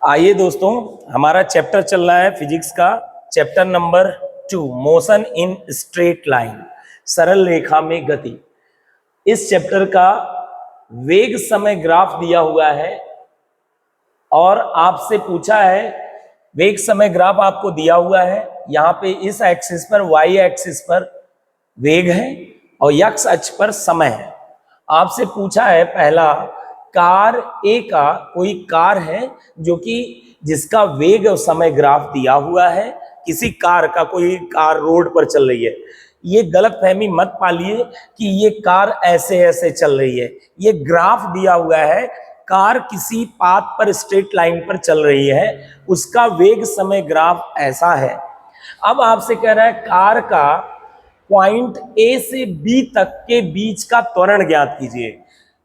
आइए दोस्तों, हमारा चैप्टर चल रहा है फिजिक्स का, chapter number 2, motion in straight line, सरल रेखा में गति। इस चैप्टर का वेग समय ग्राफ दिया हुआ है और आपसे पूछा है, वेग समय ग्राफ आपको दिया हुआ है। यहाँ पे इस एक्सिस पर, वाई एक्सिस पर वेग है और एक्स अक्ष पर समय है। आपसे पूछा है पहला, कार ए का कोई कार है जो कि जिसका वेग और समय ग्राफ दिया हुआ है। किसी कार का, कोई कार रोड पर चल रही है। ये गलत फहमी मत पालिए कि ये कार ऐसे ऐसे चल रही है। ये ग्राफ दिया हुआ है, कार किसी पाथ पर, स्ट्रेट लाइन पर चल रही है, उसका वेग समय ग्राफ ऐसा है। अब आपसे कह रहा है कार का पॉइंट ए से बी तक के बीच का त्वरण ज्ञात कीजिए।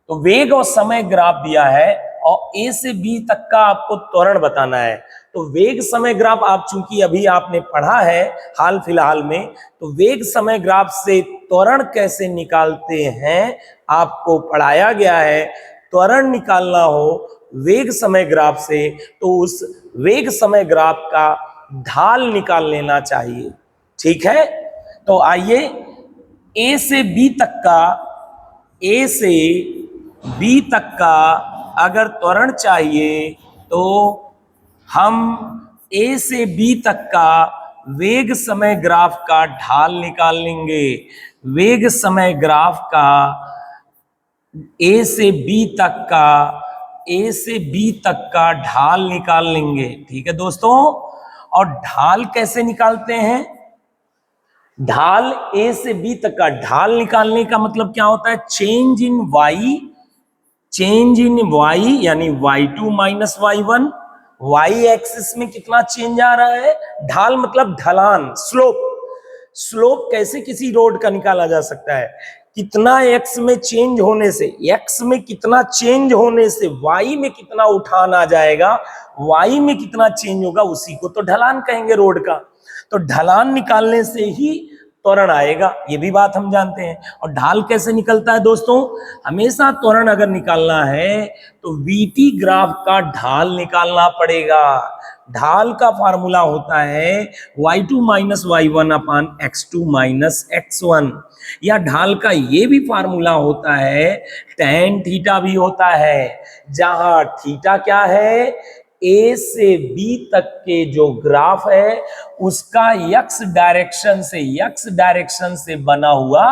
तो वेग और समय ग्राफ दिया है और ए से बी तक का आपको त्वरण बताना है। तो वेग समय ग्राफ आप चूंकि अभी आपने पढ़ा है हाल फिलहाल में, तो वेग समय ग्राफ से त्वरण कैसे निकालते हैं आपको पढ़ाया गया है। त्वरण निकालना हो वेग समय ग्राफ से तो उस वेग समय ग्राफ का ढाल निकाल लेना चाहिए। ठीक है, तो आइए ए से बी तक का, ए से बी तक का अगर त्वरण चाहिए तो हम ए से बी तक का वेग समय ग्राफ का ढाल निकाल लेंगे। वेग समय ग्राफ का ए से बी तक का, ए से बी तक का ढाल निकाल लेंगे। ठीक है दोस्तों, और ढाल कैसे निकालते हैं? ढाल ए से बी तक का ढाल निकालने का मतलब क्या होता है? Change in Y, change in Y यानी y2 minus y1। Y axis में कितना चेंज आ रहा है? ढाल मतलब ढलान, स्लोप। स्लोप कैसे किसी रोड का निकाला जा सकता है? कितना एक्स में चेंज होने से, एक्स में कितना चेंज होने से वाई में कितना उठान आ जाएगा, वाई में कितना चेंज होगा, उसी को तो ढलान कहेंगे रोड का। तो ढलान निकालने से ही त्वरण आएगा, ये भी बात हम जानते हैं। और ढाल कैसे निकलता है दोस्तों? हमेशा त्वरण अगर निकालना है तो वीटी ग्राफ का ढाल निकालना पड़ेगा। ढाल का फार्मूला होता है y2 माइनस y1 अपान x2 माइनस x1, या ढाल का ये भी फार्मूला होता है tan थीटा भी होता है, जहां थीटा क्या है? ए से बी तक के जो ग्राफ है उसका यक्स डायरेक्शन से बना हुआ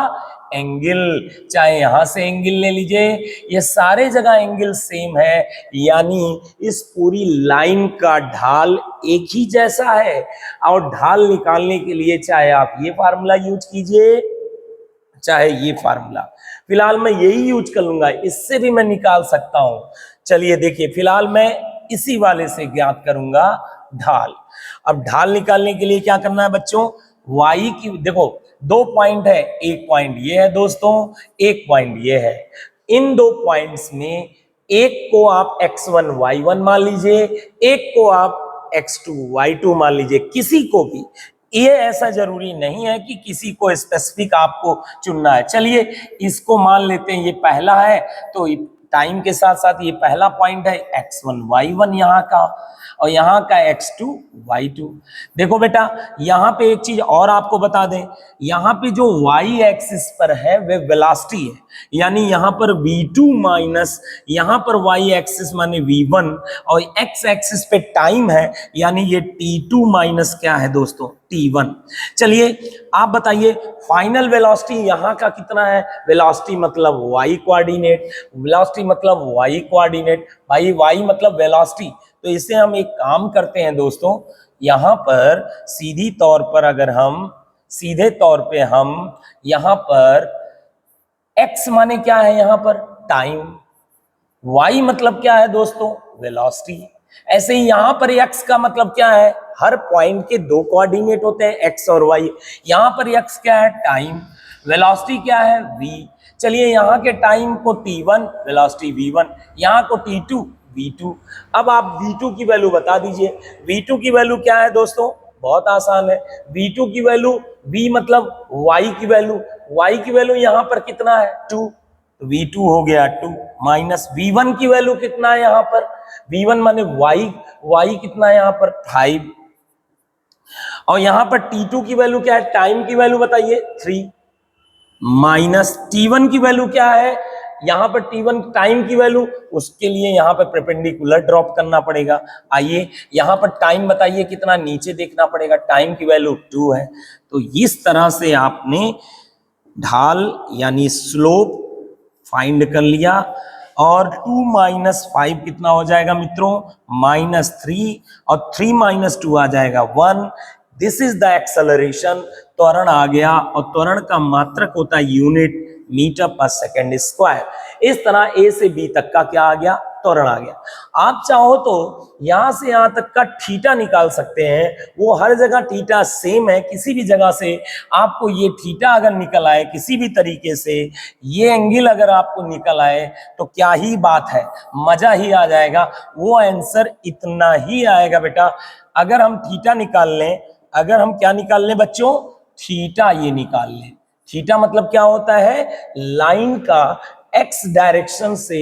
एंगल। चाहे यहां से एंगल ले लीजिए, ये सारे जगह एंगल सेम है, यानी इस पूरी लाइन का ढाल एक ही जैसा है। और ढाल निकालने के लिए चाहे आप ये फार्मूला यूज कीजिए, चाहे ये फार्मूला, फिलहाल मैं यही यूज कर लूंगा, इससे भी मैं निकाल सकता हूं। चलिए देखिए, फिलहाल मैं इसी वाले से ज्ञात करूंगा ढाल। अब ढाल निकालने के लिए क्या करना है बच्चों? y की, देखो दो पॉइंट है, एक पॉइंट ये है दोस्तों, एक पॉइंट ये है। इन दो पॉइंट्स में एक को आप x1 y1 मान लीजिए, एक को आप x2 y2 मान लीजिए, किसी को भी। ये ऐसा जरूरी नहीं है कि किसी को स्पेसिफिक आपको चुनना है। चलिए इसको मान लेते हैं, ये पहला है, तो टाइम के साथ साथ ये पहला पॉइंट है x1 y1 यहाँ का, और यहाँ का x2 y2। देखो बेटा, यहाँ पे एक चीज और आपको बता दें, यहाँ पे जो y एक्सिस पर है वे वेलोसिटी है, यानी यहाँ पर v2 माइनस यहाँ पर y एक्सिस माने v1, और x एक्सिस पे टाइम है, यानी ये t2 माइनस क्या है दोस्तों? t1। चलिए आप बताइए फाइनल वेलोसिटी यहाँ का कितना है? वेलोसिटी मतलब y कोऑर्डिनेट, वेलोसिटी मतलब y कोऑर्डिनेट, भाई y मतलब वेलोसिटी। तो इसे हम एक काम करते हैं दोस्तों, यहाँ पर सीधे तौर पे हम यहाँ पर x माने क्या है? यहाँ पर टाइम, y मतलब क्या है दोस्तों? वेलोसिटी। ऐसे ही यहाँ पर x का मतलब क्या है? हर पॉइंट के दो कोऑर्डिनेट होते हैं, x और y। यहाँ पर x क्या है? टाइम। वेलोसिटी क्या है? v। चलिए यहाँ के टाइम को t1, वेलोसिटी v1, यहाँ को t2 v2। अब आप v2 की वैल्यू बता दीजिए। v2 की वैल्यू क्या है दोस्तों? बहुत आसान है, v2 की वैल्यू, v मतलब y की वैल्यू, y की वैल्यू यहाँ पर कितना है? 2, तो v2 हो गया 2, माइनस v1 की वैल्यू कितना है यहाँ पर? v1 माने y y कितना है यहाँ पर 5, और यहाँ पर t2 की वैल्यू क्या है, टाइम की वैल्यू बताइए 3, माइनस t1 की वैल्यू क्या है, यहाँ पर t1 टाइम की वैल्यू, उसके लिए यहाँ पर परपेंडिकुलर ड्रॉप करना पड़ेगा। आइए यहाँ पर टाइम बताइए कितना, नीचे देखना पड़ेगा, टाइम की वैल्यू 2 है। तो इस तरह से आपने ढाल यानी स्लोप फाइंड कर लिया, और 2 माइनस 5 कितना हो जाएगा मित्रों, -3, और 3 माइनस 2 आ जाएगा 1। दिस इज द एक्सेलरेशन, त्वरण आ गया, और त्वरण का मात्रक होता है यूनिट मीटर पर सेकेंड स्क्वायर। इस तरह ए से बी तक का क्या आ गया, त्वरण आ गया। आप चाहो तो यहां से यहां तक का थीटा निकाल सकते हैं, वो हर जगह थीटा सेम है, किसी भी जगह से आपको ये थीटा अगर निकल आए किसी भी तरीके से, ये एंगल अगर आपको निकल आए तो क्या ही बात है, मजा ही आ जाएगा। वो आंसर इतना ही आएगा बेटा। अगर हम थीटा निकाल लें, अगर हम क्या निकाल लें बच्चों, थीटा ये निकाल लें। थीटा मतलब क्या होता है, लाइन का एक्स डायरेक्शन से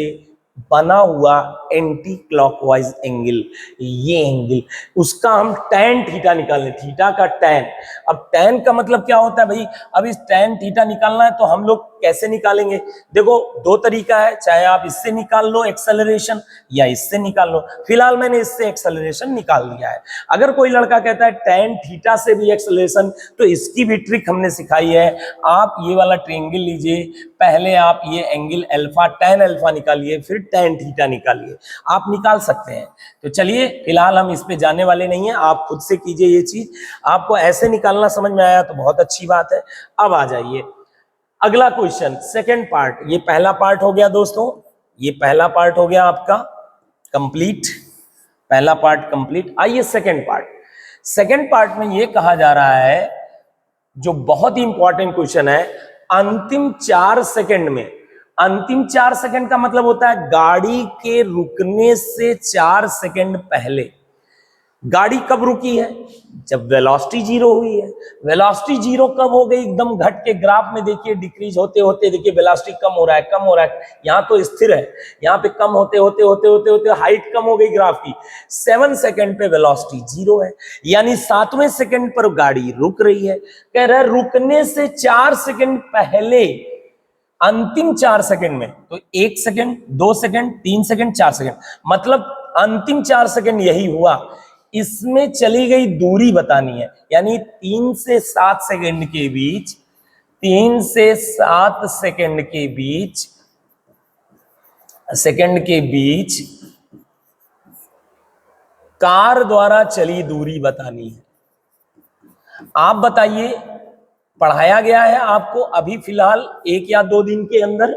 बना हुआ एंटी क्लॉकवाइज एंगल, ये एंगल, उसका हम टैन थीटा निकाल लें, थीटा का टैन। अब टैन का मतलब क्या होता है भाई, अब इस टैन थीटा निकालना है तो हम लोग कैसे निकालेंगे, देखो दो तरीका है, चाहे आप इससे निकाल लो एक्सेलरेशन, या इससे निकाल लो। फिलहाल मैंने इससे एक्सेलरेशन निकाल लिया है। अगर कोई लड़का कहता है टैन थीटा से भी एक्सेलरेशन, तो इसकी भी ट्रिक हमने सिखाई है। आप ये वाला ट्रायंगल लीजिए, पहले आप ये एंगल अल्फा, टैन अल्फा निकालिए, फिर टैन थीटा निकालिए, आप निकाल सकते हैं। तो चलिए फिलहाल हम इस पे जाने वाले नहीं है, आप खुद से कीजिए ये चीज। आपको ऐसे निकालना समझ में आया तो बहुत अच्छी बात है। अब आ जाइए अगला क्वेश्चन, सेकंड पार्ट। ये पहला पार्ट हो गया दोस्तों, ये पहला पार्ट हो गया आपका कंप्लीट, पहला पार्ट कंप्लीट। आइए सेकंड पार्ट। सेकंड पार्ट में ये कहा जा रहा है, जो बहुत ही इंपॉर्टेंट क्वेश्चन है, अंतिम 4 सेकंड में, अंतिम 4 सेकंड का मतलब होता है गाड़ी के रुकने से 4 सेकंड पहले। गाड़ी कब रुकी है, जब वेलोसिटी जीरो हुई है। वेलोसिटी जीरो कब हो गई, एकदम घट के, ग्राफ में देखिए डिक्रीज होते होते देखिए वेलोसिटी कम हो रहा है, कम हो रहा है, यहां तो स्थिर है, यहां पे कम होते होते होते होते होते हाइट कम हो गई ग्राफ की। 7 सेकंड पे वेलोसिटी जीरो है, यानी 7वें सेकंड पर गाड़ी रुक रही है। कह रहा है रुकने से 4 सेकंड पहले, अंतिम 4 सेकंड में, तो 1 सेकंड, 2 सेकंड, 3 सेकंड, 4 सेकंड, मतलब अंतिम 4 सेकंड यही हुआ। इसमें चली गई दूरी बतानी है, यानी 3 से 7 सेकंड के बीच, 3 से 7 सेकंड के बीच, कार द्वारा चली दूरी बतानी है। आप बताइए, पढ़ाया गया है आपको अभी फिलहाल 1 या 2 दिन के अंदर,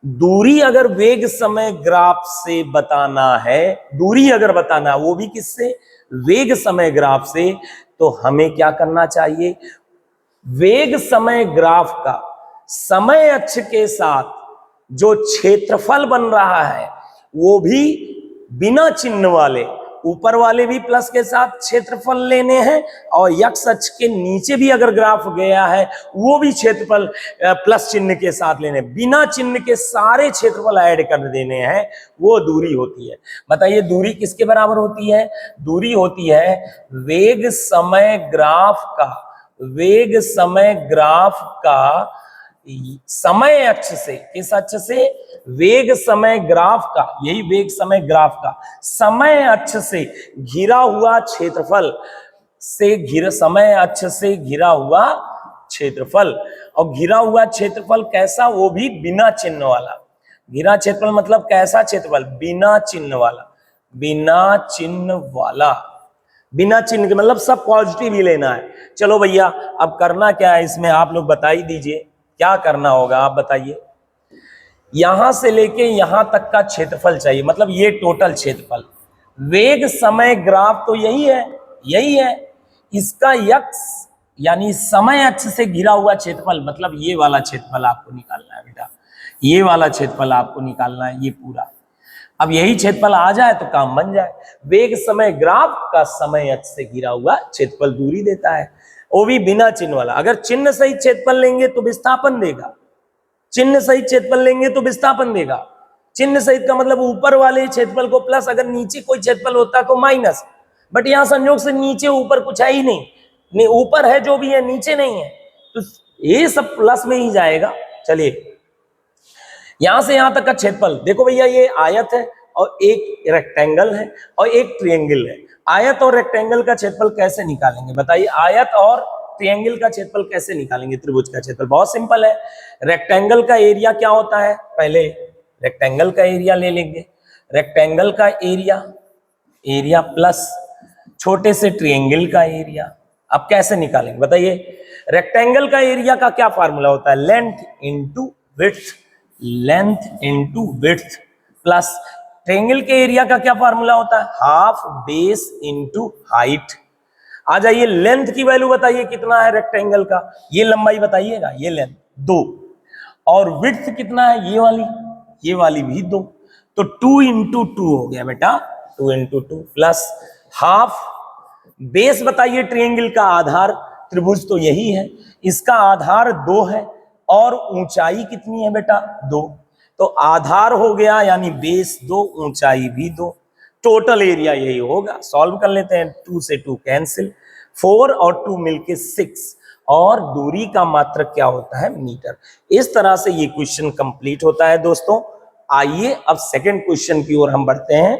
दूरी अगर वेग समय ग्राफ से बताना है, दूरी अगर बताना है वो भी किससे, वेग समय ग्राफ से, तो हमें क्या करना चाहिए, वेग समय ग्राफ का समय अक्ष के साथ जो क्षेत्रफल बन रहा है वो भी बिना चिन्ह वाले, ऊपर वाले भी प्लस के साथ क्षेत्रफल लेने हैं, और एक्स अक्ष के नीचे भी अगर ग्राफ गया है वो भी क्षेत्रफल प्लस चिन्ह के साथ लेने, बिना चिन्ह के सारे क्षेत्रफल ऐड कर देने हैं, वो दूरी होती है। बताइए दूरी किसके बराबर होती है, दूरी होती है वेग समय ग्राफ का, वेग समय ग्राफ का समय अक्ष से, किस अक्ष से, वेग समय ग्राफ का, यही वेग समय ग्राफ का समय अक्ष से घिरा हुआ क्षेत्रफल से, समय अक्ष से घिरा हुआ क्षेत्रफल। और घिरा हुआ क्षेत्रफल कैसा, वो भी बिना चिन्ह वाला। घिरा क्षेत्रफल मतलब कैसा क्षेत्रफल, बिना चिन्ह वाला, बिना चिन्ह वाला, बिना चिन्ह के मतलब सब पॉजिटिव ही लेना है। चलो भैया अब करना क्या है इसमें, आप लोग बता ही दीजिए क्या करना होगा, आप बताइए। यहां से लेके यहां तक का क्षेत्रफल चाहिए, मतलब ये टोटल क्षेत्रफल। वेग समय ग्राफ तो यही है, यही है, इसका यक्स यानी समय अक्ष से घिरा हुआ क्षेत्रफल, मतलब ये वाला क्षेत्रफल आपको निकालना है बेटा, ये वाला क्षेत्रफल आपको निकालना है, ये पूरा। अब यही क्षेत्रफल आ जाए तो काम बन जाए। वेग समय ग्राफ का समय अक्ष से घिरा हुआ क्षेत्रफल दूरी देता है, वो भी बिना चिन्ह वाला। अगर चिन्ह सहित क्षेत्रफल लेंगे तो विस्थापन देगा, चिन्ह सहित क्षेत्रफल लेंगे तो विस्थापन देगा, चिन्ह सहित का मतलब ऊपर वाले क्षेत्रफल को प्लस, अगर नीचे कोई क्षेत्रफल होता तो माइनस, बट यहां संयोग से नीचे ऊपर कुछ है ही नहीं, ऊपर है जो भी है, नीचे नहीं है, तो ये सब प्लस में ही जाएगा। चलिए यहां से यहां तक का क्षेत्रफल देखो भैया, ये आयत है और एक रेक्टेंगल है और एक ट्रायंगल है। आयत और रेक्टेंगल का क्षेत्रफल कैसे निकालेंगे बताइए, आयत और ट्रायंगल का क्षेत्रफल कैसे निकालेंगे, त्रिभुज का क्षेत्रफल बहुत सिंपल है। रेक्टेंगल का एरिया क्या होता है, पहले रेक्टेंगल का एरिया ले लेंगे, रेक्टेंगल का एरिया प्लस छोटे से ट्रायंगल का एरिया। अब कैसे निकालेंगे बताइए, रेक्टेंगल का एरिया का क्या फार्मूला होता है, length into width, length into width, plus triangle के एरिया का क्या फार्मूला होता है, हाफ बेस इंटू हाइट। आ जाइए लेंथ की वैल्यू बताइए कितना है रेक्टेंगल का, ये लंबाई बताइएगा, ये लेंथ 2, और विड्थ कितना है, ये वाली भी 2, तो 2 इंटू 2 हो गया बेटा, 2 इंटू 2 प्लस हाफ बेस बताइए ट्रायंगल का आधार, त्रिभुज तो यही है, इसका आधार 2 है और ऊंचाई कितनी है बेटा 2, तो आधार हो गया यानी बेस 2, ऊंचाई भी 2, टोटल एरिया यही होगा। सॉल्व कर लेते हैं, 2 से 2 कैंसिल, 4 और 2 मिलके 6, और दूरी का मात्रक क्या होता है, मीटर। इस तरह से ये क्वेश्चन कंप्लीट होता है दोस्तों। आइए अब सेकंड क्वेश्चन की ओर हम बढ़ते हैं।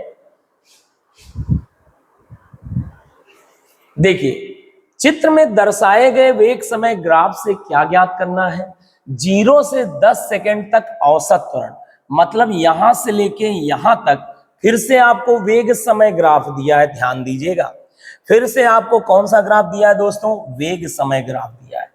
देखिए चित्र में दर्शाए गए वेग समय ग्राफ से क्या ज्ञात करना है, 0 से 10 सेकंड तक औसत त्वरण, मतलब यहां से लेके यहां तक, फिर से आपको वेग समय ग्राफ दिया है, ध्यान दीजिएगा, फिर से आपको कौन सा ग्राफ दिया है दोस्तों, वेग समय ग्राफ दिया है,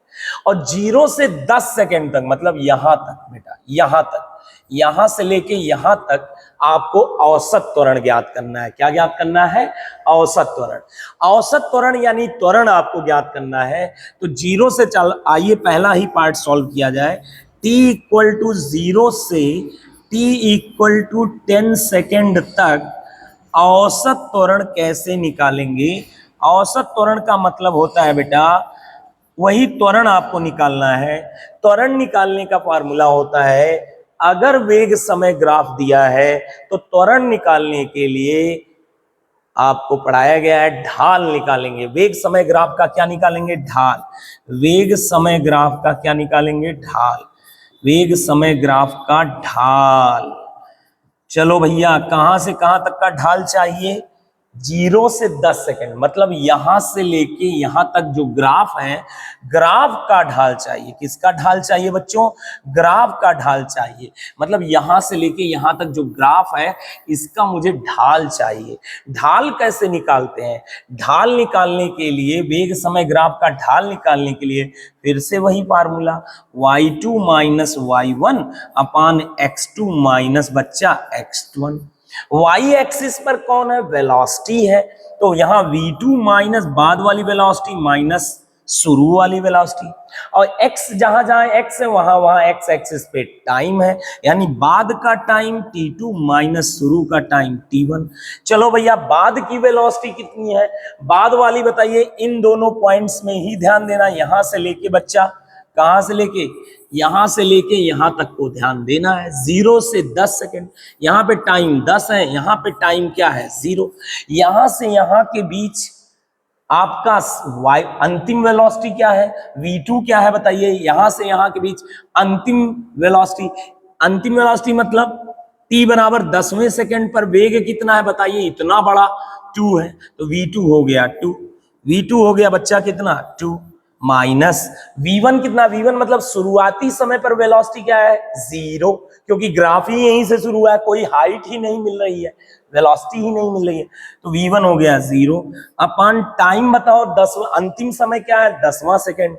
और 0 से 10 सेकंड तक मतलब यहां तक बेटा, यहां तक, यहां से लेके यहां तक आपको औसत त्वरण ज्ञात करना है। क्या ज्ञात करना है, औसत त्वरण। औसत त्वरण यानी त्वरण आपको ज्ञात करना है, तो 0 से चल, आइए पहला ही पार्ट सॉल्व किया जाए। t इक्वल टू 0 से t इक्वल टू 10 सेकेंड तक औसत त्वरण कैसे निकालेंगे। औसत त्वरण का मतलब होता है बेटा, वही त्वरण आपको निकालना है। त्वरण निकालने का फार्मूला होता है, अगर वेग समय ग्राफ दिया है तो त्वरण निकालने के लिए आपको पढ़ाया गया है ढाल निकालेंगे। वेग समय ग्राफ का क्या निकालेंगे, ढाल। वेग समय ग्राफ का क्या निकालेंगे, ढाल। वेग समय ग्राफ का ढाल। चलो भैया कहां से कहां तक का ढाल चाहिए, 0 से 10 सेकंड, मतलब यहां से लेके यहां तक जो ग्राफ है, ग्राफ का ढाल चाहिए। किसका ढाल चाहिए बच्चों, ग्राफ का ढाल चाहिए, मतलब यहां से लेके यहां तक जो ग्राफ है इसका मुझे ढाल चाहिए। ढाल कैसे निकालते हैं, ढाल निकालने के लिए, वेग समय ग्राफ का ढाल निकालने के लिए फिर से वही फार्मूला, y2 माइनस y1 अपान x2 माइनस बच्चा x1। y एक्सिस पर कौन है, वेलोसिटी है, तो यहां v2 माइनस बाद वाली वेलोसिटी माइनस शुरू वाली वेलोसिटी, और x जहां जहां x है वहां वहां x एक्सिस पे टाइम है, यानी बाद का टाइम t2 माइनस शुरू का टाइम t1। चलो भैया बाद की वेलोसिटी कितनी है, बाद वाली बताइए, इन दोनों पॉइंट्स में ही ध्यान देना, यहां से लेके बच्चा, कहां से लेके, यहां से लेके यहां तक को ध्यान देना है। 0 से 10 सेकंड, यहां पे टाइम 10 है, यहां पे टाइम क्या है 0। यहां से यहां के बीच आपका y अंतिम वेलोसिटी क्या है, v2 क्या है बताइए, यहां से यहां के बीच अंतिम वेलोसिटी। अंतिम वेलोसिटी मतलब t बराबर 10वें सेकंड पर वेग कितना है बताइए, इतना बड़ा 2 है, तो v2 हो गया 2, v2 हो गया बच्चा कितना 2, माइनस v1 कितना, v1 मतलब शुरुआती समय पर वेलोसिटी क्या है 0, क्योंकि ग्राफ ही यहीं से शुरू हुआ है, कोई हाइट ही नहीं मिल रही है, वेलोसिटी ही नहीं मिल रही है, तो v1 हो गया 0 अपन टाइम बताओ 10, अंतिम समय क्या है 10वां सेकंड,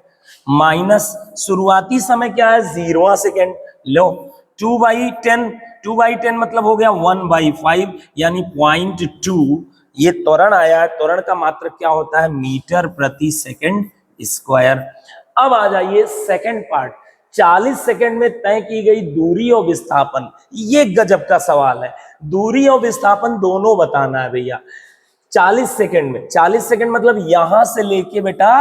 माइनस शुरुआती समय क्या है 0वां सेकंड, लो 2/10, 2/10 मतलब हो गया 1/5 यानी 0.2, ये त्वरण आया है। त्वरण का मात्रक क्या होता है, मीटर प्रति सेकंड स्क्वायर। अब आ जाइए सेकंड पार्ट, 40 सेकंड में तय की गई दूरी और विस्थापन, ये गजब का सवाल है, दूरी और विस्थापन दोनों बताना है भैया। 40 सेकंड में, 40 सेकंड मतलब यहां से लेके बेटा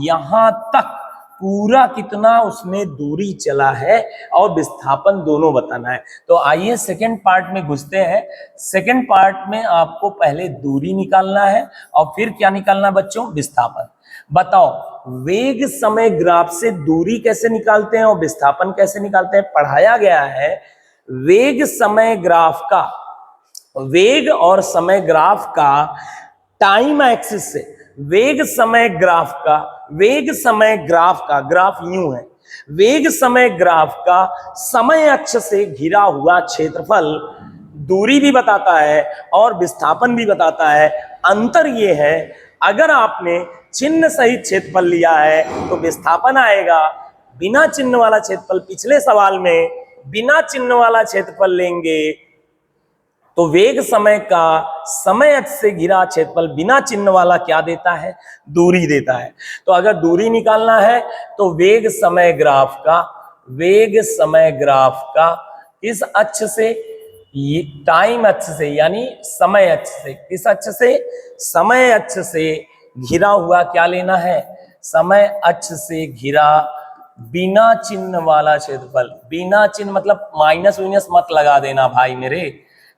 यहां तक पूरा कितना उसने दूरी चला है और विस्थापन दोनों बताना है। तो आइए सेकंड पार्ट में घुसते हैं। सेकंड पार्ट में आपको पहले दूरी निकालना है और फिर क्या निकालना है बच्चों, विस्थापन। बताओ वेग समय ग्राफ से दूरी कैसे निकालते हैं और विस्थापन कैसे निकालते हैं। पढ़ाया गया है वेग समय ग्राफ का, वेग और समय ग्राफ का टाइम एक्सिस से, वेग समय ग्राफ का, वेग समय ग्राफ का, ग्राफ यूं है, वेग समय ग्राफ का समय अक्ष से घिरा हुआ क्षेत्रफल दूरी भी बताता है और विस्थापन भी बताता है। अंतर ये है अगर आपने चिन्ह सहित क्षेत्रफल लिया है तो विस्थापन आएगा, बिना चिन्ह वाला क्षेत्रफल, पिछले सवाल में बिना चिन्ह वाला क्षेत्रफल लेंगे तो वेग समय का समय अक्ष से घिरा क्षेत्रफल बिना चिन्ह वाला क्या देता है, दूरी देता है। तो अगर दूरी निकालना है तो वेग समय ग्राफ का, वेग समय ग्राफ का किस अक्ष से, टाइम अक्ष से यानी समय अक्ष से, किस अक्ष से, समय अक्ष से घिरा हुआ क्या लेना है, समय अक्ष से घिरा बिना चिन्ह वाला क्षेत्रफल। बिना चिन्ह मतलब माइनस माइनस मत लगा देना भाई मेरे,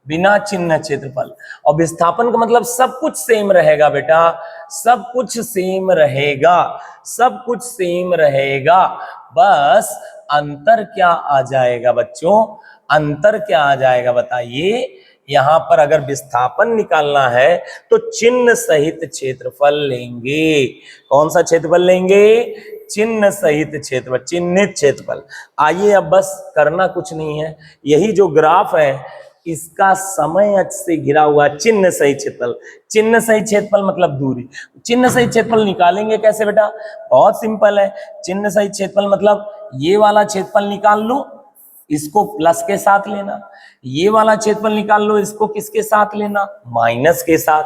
बिना चिन्ह क्षेत्रफल। और विस्थापन का मतलब सब कुछ सेम रहेगा बेटा, सब कुछ सेम रहेगा, सब कुछ सेम रहेगा, बस अंतर क्या आ जाएगा बच्चों, अंतर क्या आ जाएगा बताइए। यहां पर अगर विस्थापन निकालना है तो चिन्ह सहित क्षेत्रफल लेंगे। कौन सा क्षेत्रफल लेंगे, चिन्ह सहित क्षेत्रफल, चिन्हित क्षेत्रफल। आइए अब बस करना कुछ नहीं है, यही जो ग्राफ है इसका समय अक्ष से घिरा हुआ चिन्ह सहित क्षेत्रफल। चिन्ह सहित क्षेत्रफल मतलब दूरी। चिन्ह सहित क्षेत्रफल निकालेंगे कैसे बेटा, बहुत सिंपल है। चिन्ह सहित क्षेत्रफल मतलब ये वाला क्षेत्रफल निकाल लो, इसको प्लस के साथ लेना, ये वाला क्षेत्रफल निकाल लो, इसको किसके साथ लेना, माइनस के साथ।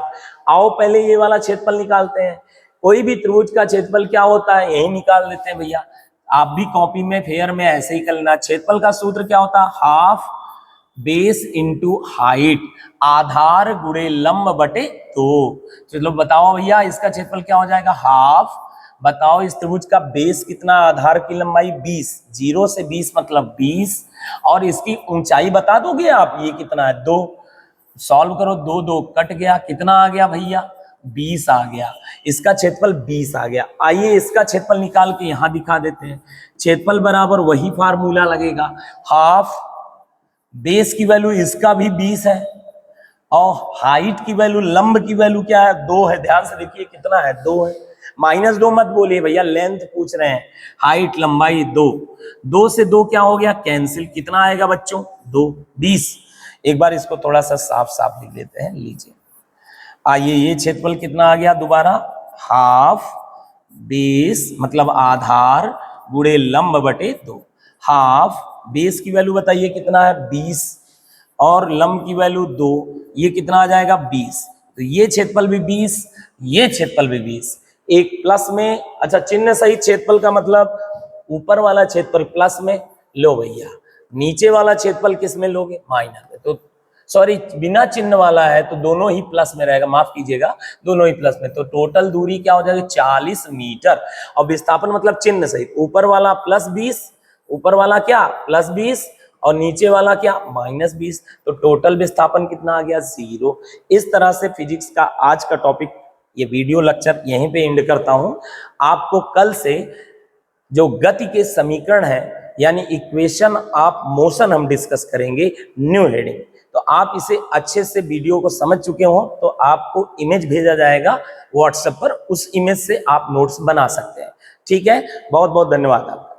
आओ पहले ये वाला क्षेत्रफल निकालते हैं। कोई भी त्रिभुज का क्षेत्रफल क्या होता है यही निकाल लेते हैं भैया। आप भी कॉपी में फेयर में ऐसे ही कर लेना। क्षेत्रफल का सूत्र क्या होता है, हाफ बेस इंटू हाइट, आधार गुणे लंब बटे 2। चलो बताओ भैया इसका क्षेत्रफल क्या हो जाएगा, हाफ। बताओ इस त्रिभुज का बेस कितना, आधार की लंबाई 20, 0 से 20 मतलब 20, और इसकी ऊंचाई बता दोगे आप ये कितना है, 2। सॉल्व करो, 2 2 कट गया, कितना आ गया भैया, 20 आ गया। इसका क्षेत्रफल 20 आ गया। आइए इसका क्षेत्रफल निकाल के यहां दिखा देते हैं। क्षेत्रफल बराबर वही फार्मूला लगेगा, हाफ बेस की वैल्यू इसका भी 20 है और हाइट की वैल्यू, लंब की वैल्यू क्या है, 2 है। ध्यान से देखिए कितना है, 2 है। -2 मत बोलिए भैया, लेंथ पूछ रहे हैं, हाइट लंबाई 2। 2 से 2 क्या हो गया, कैंसिल। कितना आएगा बच्चों, 2, 20। एक बार इसको थोड़ा सा साफ साफ लिख लेते हैं, लीजिए। आइए ये क्षेत्रफल कितना आ गया दोबारा, हाफ बेस मतलब आधार गुणे लंब बटे 2। हाफ बेस की वैल्यू बताइए कितना है, 20, और लंब की वैल्यू 2, ये कितना आ जाएगा, 20। तो ये क्षेत्रफल भी 20, ये क्षेत्रफल भी 20। एक प्लस में, अच्छा चिन्ह सहित क्षेत्रफल का मतलब ऊपर वाला क्षेत्रफल प्लस में लो भैया, नीचे वाला क्षेत्रफल किस में लोगे, माइनस में। तो सॉरी बिना चिन्ह वाला है तो दोनों ही प्लस में रहेगा, माफ कीजिएगा, दोनों ही प्लस में। तो टोटल दूरी क्या हो जाएगी, 40 मीटर। और विस्थापन मतलब चिन्ह सहित, ऊपर वाला +20, ऊपर वाला क्या +20 और नीचे वाला क्या -20। तो टोटल विस्थापन कितना आ गया, 0। इस तरह से फिजिक्स का आज का टॉपिक, ये वीडियो लेक्चर यहीं पे एंड करता हूं। आपको कल से जो गति के समीकरण है यानी इक्वेशन ऑफ मोशन हम डिस्कस करेंगे, न्यू हेडिंग। तो आप इसे अच्छे से वीडियो को समझ चुके हो तो आपको इमेज भेजा जाएगा व्हाट्सएप पर, उस इमेज से आप नोट्स बना सकते हैं। ठीक है, बहुत बहुत धन्यवाद आपका।